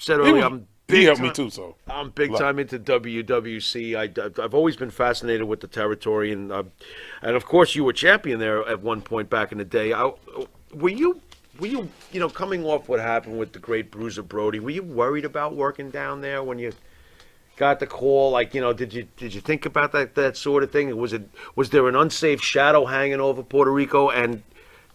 said earlier, I'm he big helped time, me too. So I'm big time into WWC. I've always been fascinated with the territory, and of course you were champion there at one point back in the day. Were you coming off what happened with the great Bruiser Brody? Were you worried about working down there when you got the call? Like, did you think about that sort of thing? Was there an unsafe shadow hanging over Puerto Rico, and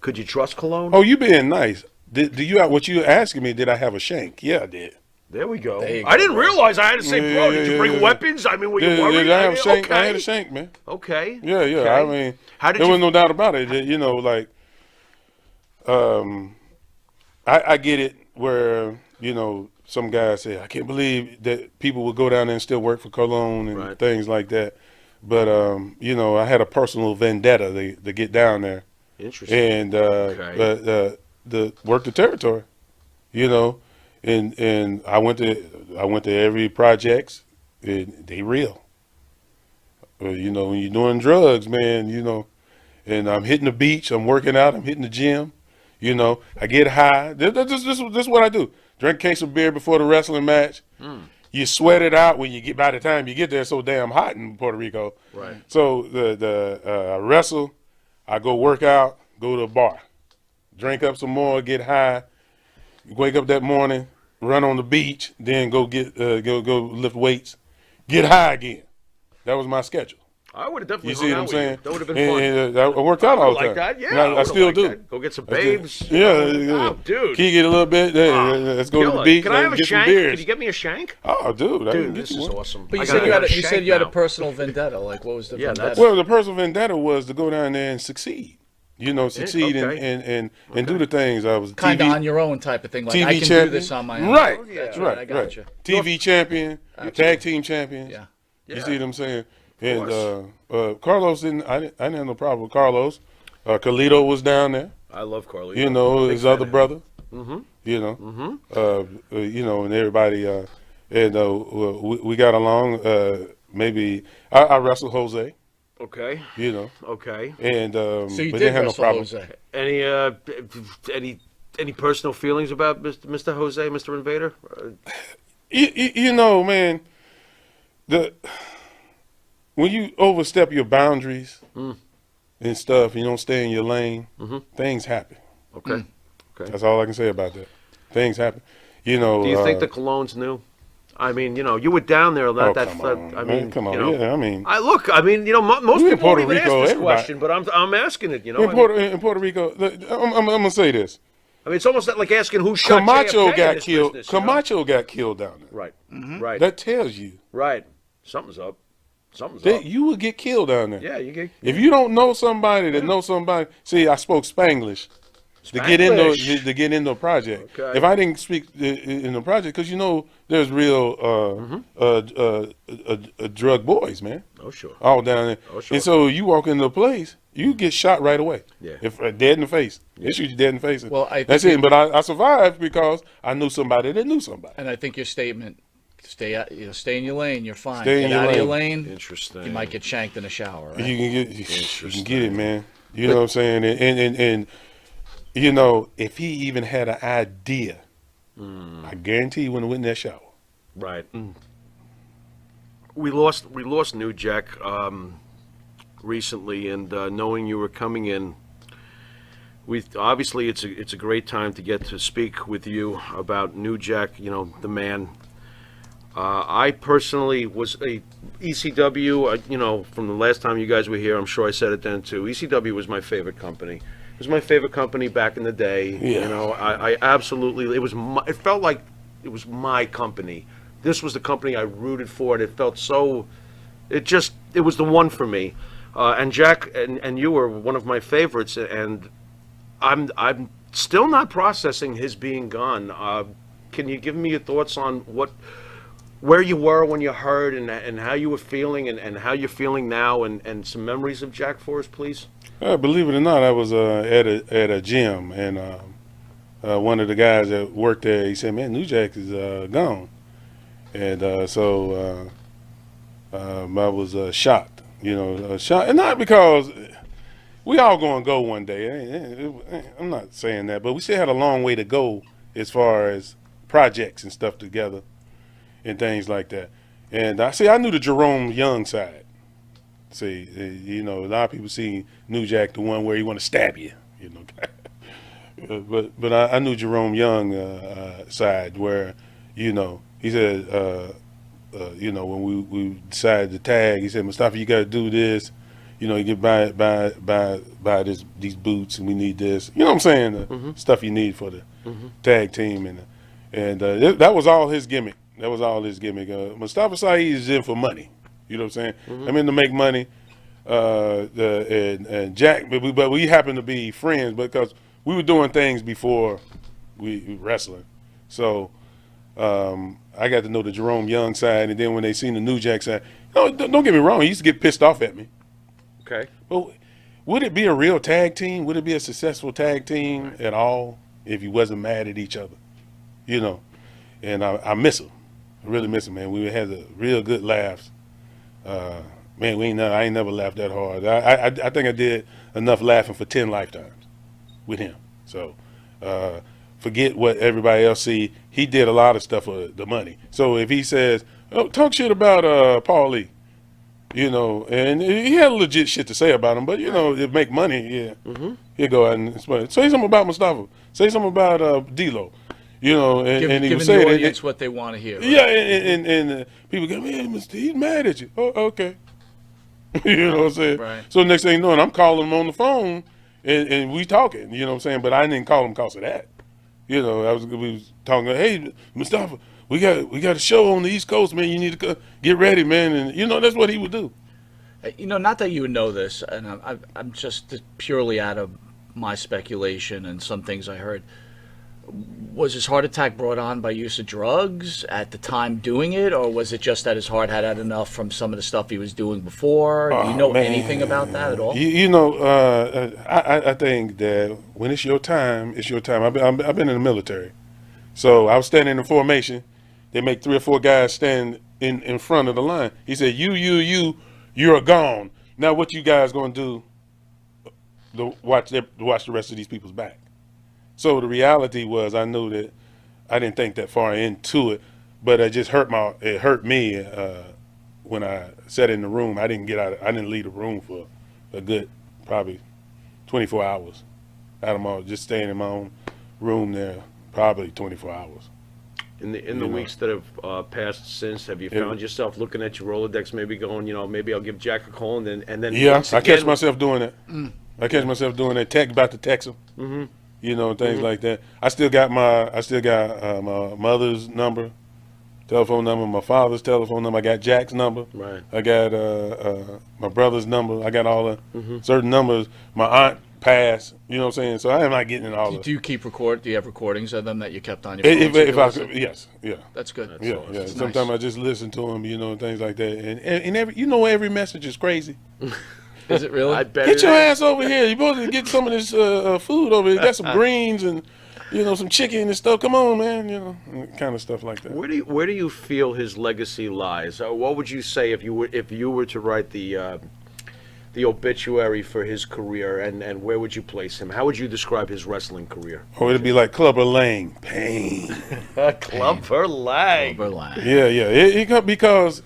could you trust Cologne? oh, you being nice. Do you what you asking me? Did I have a shank? Yeah, I did. There we go. There you I go, didn't bro. real I had to say, bro, did you bring weapons? I mean, were you worried? Did I have a shank? Okay. I had a shank, man. Okay. Yeah. Okay. I mean, How did there you? was no doubt about it. Like, I get it where, some guys say, I can't believe that people would go down there and still work for Cologne and Right. things like that. But, I had a personal vendetta to get down there Interesting. and Okay. the work the territory, and I went to every projects, and they real. When you're doing drugs, man, and I'm hitting the beach, I'm working out, I'm hitting the gym, I get high. This is what I do. Drink a case of beer before the wrestling match. You sweat it out by the time you get there. It's so damn hot in Puerto Rico. Right. So I wrestle, I go work out, go to a bar, drink up some more, get high, wake up that morning, run on the beach, then go lift weights, get high again. That was my schedule. I would have definitely. You see what I'm saying? That would have been fun. And I worked out all the time. Like that, yeah. And I still do. That. Go get some babes. Yeah. Oh, dude. Kick it a little bit. Let's go to the beach. Can I have a get shank? some beers. Can you get me a shank? Oh, dude, I can get This you is one. awesome. But I you gotta said you have had a you said shank you had a now. personal vendetta. Like, what was the vendetta? Well, the personal vendetta was to go down there and succeed. Succeed okay. and do the things. I was Kind of TV on your own type of thing. Like, TV I can champion. do this on my own. Right. That's Right. I got you. TV champion, tag team champions. Yeah. You see what I'm saying? And Carlos I didn't have no problem with Carlos. Carlito was down there. I love Carly. His other brother. Mm-hmm. And everybody. We got along. Maybe I wrestled Jose. Okay. Okay. And So you but did didn't have no wrestle problem. Jose. Any personal feelings about Mr. Jose, Mr. Invader? Man, when you overstep your boundaries and stuff, you don't stay in your lane, things happen. Okay. Okay. That's all I can say about that. Things happen. Do you think the Colognes knew? I mean, you were down there. come on. Come on. Yeah, I mean, most in people Puerto don't even Rico, ask this everybody- question, but I'm asking it. in Puerto Rico, I'm gonna say this. I mean, it's almost like asking who shot Camacho JFK in got this killed. business, Camacho got killed down there. Right. Right. That tells you Right. Something's up. Something's that up. you would get killed down there. Yeah, you get. If you don't know somebody that knows somebody, see, I spoke Spanglish. To get into a project. Okay. If I didn't speak in the project, because there's real drug boys, man. Oh, sure. All down there. Oh, sure. And so you walk into a place, you get shot right away. Yeah. If dead in the face, they shoot you dead in the face. Well, I that's think it. But I survived because I knew somebody that knew somebody. And I think your statement, stay in your lane, you're fine. Stay in Get your out of your lane. lane. Interesting. You might get shanked in the shower. Right? You can get it, man. You know what I'm saying? And if he even had an idea, I guarantee he wouldn't have went in that shower. Right. We lost New Jack recently, and knowing you were coming in, obviously it's a great time to get to speak with you about New Jack. The man. I personally was a ECW. From the last time you guys were here, I'm sure I said it then too. ECW was my favorite company. It was my favorite company back in the day. Yeah. I absolutely. It felt like it was my company. This was the company I rooted for, and it felt so. It was the one for me. And Jack and you were one of my favorites, and I'm still not processing his being gone. Can you give me your thoughts on where you were when you heard, and how you were feeling, and how you're feeling now, and some memories of Jack for us, please? Believe it or not, I was at a gym, and one of the guys that worked there, he said, "Man, New Jack is gone," and so I was shocked, shocked, and not because we all gonna go one day. I'm not saying that, but we still had a long way to go as far as projects and stuff together and things like that. And I knew the Jerome Young side. See, you know, a lot of people see New Jack, the one where he want to stab you, you know. but I knew Jerome Young side where, you know, he said, you know, when we decided to tag, he said, Mustafa, you got to do this. You know, you get buy these boots, and we need this. You know what I'm saying? The stuff you need for the tag team, and that was all his gimmick. That was all his gimmick. Mustafa Saeed is in for money. You know what I'm saying? I'm in to make money. And Jack, but we happened to be friends because we were doing things before we wrestling. So I got to know the Jerome Young side, and then when they seen the New Jack side, you know, don't get me wrong, he used to get pissed off at me. Okay. But would it be a real tag team? Would it be a successful tag team at all if you wasn't mad at each other? You know, and I miss him. I really miss him, man. We had a real good laughs. Man, I ain't never laughed that hard. I think I did enough laughing for 10 lifetimes with him. So forget what everybody else see. He did a lot of stuff for the money. So if he says, oh, talk shit about Paul Lee, you know, and he had legit shit to say about him, but, you know, it make money, yeah. He'll go out and explain. Say something about Mustafa. Say something about D-Lo. You know, and he was saying the audience what they want to hear. Right? Yeah, and people go, man, he's mad at you. Oh, okay. You know what I'm saying? Right. So next thing you know, I'm calling him on the phone, and we talking. You know what I'm saying? But I didn't call him because of that. You know, we was talking. Hey, Mustafa, we got a show on the East Coast, man. You need to get ready, man. And you know that's what he would do. You know, not that you would know this, and I'm just purely out of my speculation and some things I heard. Was his heart attack brought on by use of drugs at the time doing it, or was it just that his heart had enough from some of the stuff he was doing before? Do you know anything about that at all? You know, I think that when it's your time, it's your time. I've been in the military, so I was standing in formation. They make 3 or 4 guys stand in front of the line. He said, you're gone. Now what you guys gonna do to watch the rest of these people's back? So the reality was, I knew that I didn't think that far into it, but it just hurt me when I sat in the room. I didn't leave the room for a good probably 24 hours. Just staying in my own room there, probably 24 hours. In the weeks that have passed since, have you found yourself looking at your Rolodex, maybe going, you know, maybe I'll give Jack a call, and then yeah, I catch myself doing that. I catch myself doing that. About to text him. You know, things like that. I still got my mother's number, telephone number, my father's telephone number. I got Jack's number. Right. I got my brother's number. I got all the certain numbers. My aunt passed. You know what I'm saying? So I am not getting in all. Do you keep record? Do you have recordings of them that you kept on your phone? Yes, yeah. That's good. That's yeah. Sometimes I just listen to them. You know, things like that. And every message is crazy. Is it really? I bet. Get your ass over here. You're supposed to get some of this food over here. You got some greens and, you know, some chicken and stuff. Come on, man. You know, kind of stuff like that. Where do you feel his legacy lies? What would you say if you were to write the obituary for his career, and where would you place him? How would you describe his wrestling career? Oh, it'd be like Clubber Lang. Pain. Clubber Lang. Yeah. Because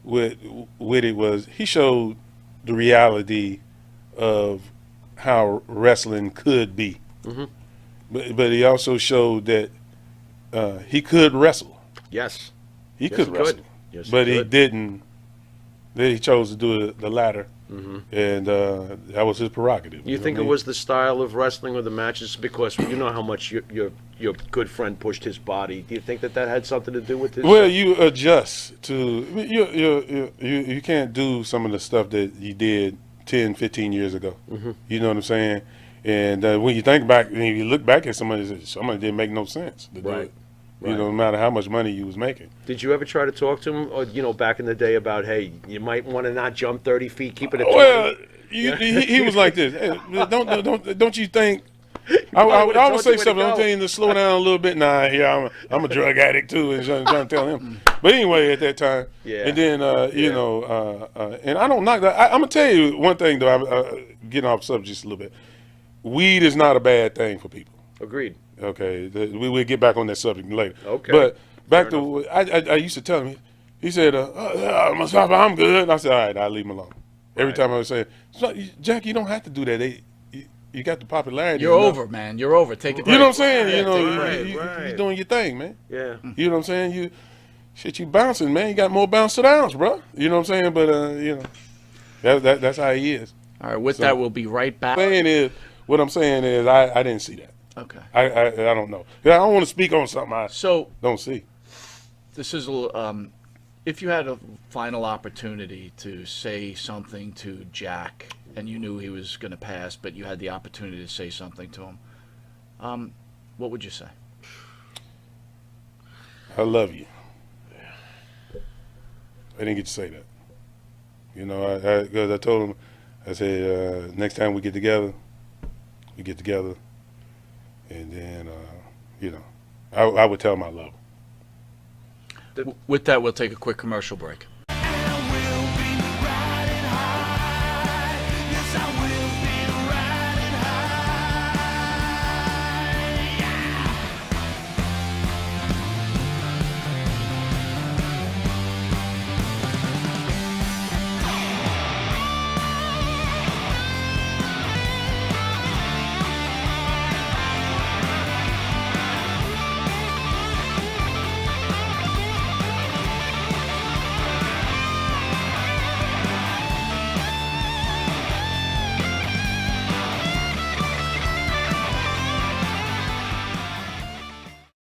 with it was, he showed the reality of how wrestling could be. But he also showed that he could wrestle. Yes. He could wrestle. Yes, but he didn't. Then he chose to do the latter. And that was his prerogative. You think it was the style of wrestling or the matches? Because you know how much your good friend pushed his body. Do you think that had something to do with this? Well, you adjust to you can't do some of the stuff that you did 10, 15 years ago. You know what I'm saying? And when you think back, when you look back at somebody didn't make no sense to do it. You know, no matter how much money you was making. Did you ever try to talk to him, or, you know, back in the day about, hey, you might want to not jump 30 feet, keep it at 20? Well, he was like this. Hey, don't you think? I would say something. I'm telling you to slow down a little bit. Nah, yeah, I'm a drug addict too, and trying to tell him. But anyway, at that time, and then you know, and I don't knock that. I'm gonna tell you one thing though. I'm getting off subject just a little bit. Weed is not a bad thing for people. Agreed. Okay, we'll get back on that subject later. Okay. But back Fair to I used to tell him. He said, Mustafa, I'm good. And I said, all right, I'll leave him alone. Every Right. time I was saying, Jack, you don't have to do that. You got the popularity. You're enough. over, man. You're over. Take it. You know what I'm saying? Yeah, You know, take it right. you're doing your thing, man. Yeah. You know what I'm saying? You bouncing, man. You got more bounce to the ounce, bro. You know what I'm saying? But you know, that's how he is. All right. With that, we'll be right back. What I'm saying is, I didn't see that. Okay. I don't know. I don't want to speak on something I So don't see. this is a little, if you had a final opportunity to say something to Jack and you knew he was going to pass, but you had the opportunity to say something to him, what would you say? I love you. I didn't get to say that. You know, because I told him, I said, next time we get together, and then, you know, I would tell him I love him. With that, we'll take a quick commercial break.